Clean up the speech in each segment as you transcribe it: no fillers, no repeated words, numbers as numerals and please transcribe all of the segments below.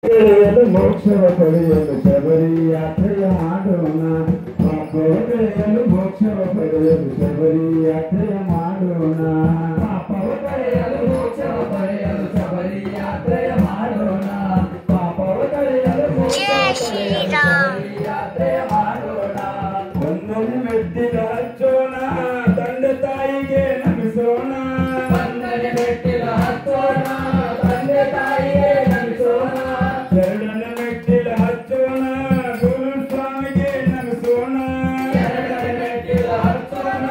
ಮೋಕ್ಷವ ಪಡೆಯಲು ಶಬರಿ ಯಾತ್ರೆಯ ಮಾಡೋಣ ಪಾಪಗಳು ಮೋಕ್ಷವ ಪಡೆಯಲು ಶಬರಿ ಯಾತ್ರೆಯ ಮಾಡೋಣ ಪಾಪವ ಕಳೆಯಲು ಮೋಕ್ಷವ ಪಡೆಯಲು ಶಬರಿ ಯಾತ್ರೆಯ ಮಾಡೋಣ ಪಾಪವ ಕಳೆಯಲು ಯಾತ್ರೆಯ ಮಾಡೋಣ ಒಂದೊಂದು ಮೆಟ್ಟಿಲ ಹಚ್ಚೋಣ ತಂದೆ ತಾಯಿಗೆ ನಮಿಸೋಣ ಒಂದೊಂದು ಮೆಟ್ಟಿಲ ಹಚ್ಚೋಣ ತಂದೆ ತಾಯಿಗೆ ನಮಿಸೋಣ ಎರಡನೇ ಮೆಟ್ಟಿಲ ಹಚ್ಚೋಣ ಗುರು ಸ್ವಾಮಿಗೆ ನಮಿಸೋಣ ಎರಡನೇ ಮೆಟ್ಟಿಲ ಹಚ್ಚೋಣ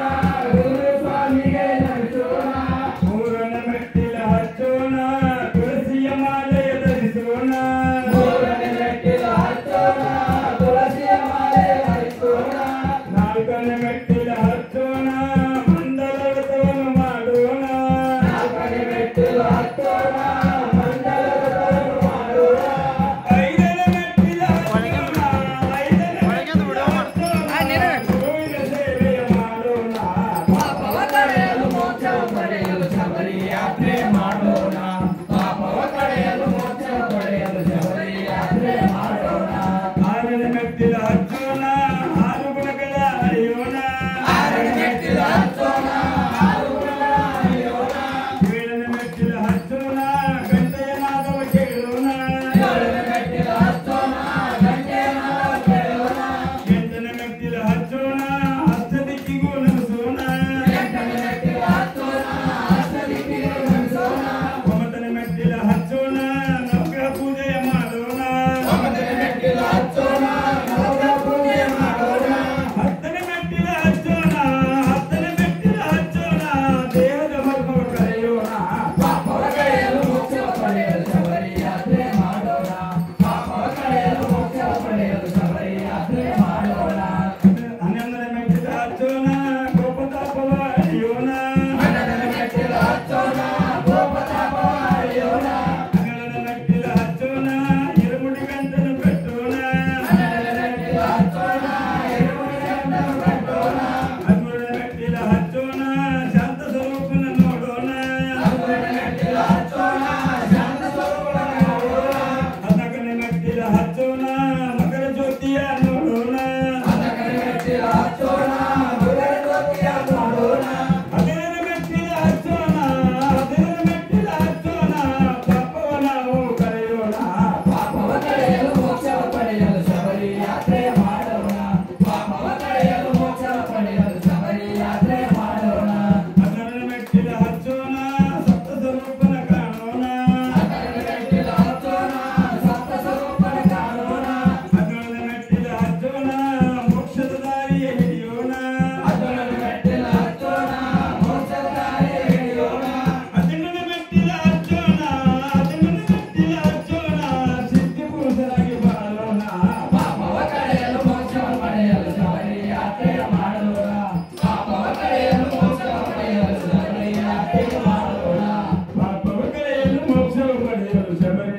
ಗುರು ಸ್ವಾಮಿಗೆ ನಮಿಸೋಣ ಮೂರನೇ ಮೆಟ್ಟಿಲ ಹಚ್ಚೋಣ ತುಳಸಿಯ ಮಾಲೆಯ ಧರಿಸೋಣ ಮೂರನೇ ಮೆಟ್ಟಿಲ ಹಚ್ಚೋಣ ತುಳಸಿಯ ಮಾಲೆಯ ಧರಿಸೋಣ ನಾಲ್ಕನೇ ಮೆಟ್ಟಿಲ ಹಚ್ಚೋಣ ಮಂಡಲ ವ್ರತವನ್ನು ಮಾಡೋಣ ನಾಲ್ಕನೇ ಮೆಟ್ಟಿಲ ಹಚ್ಚೋಣ ಶಬರಿ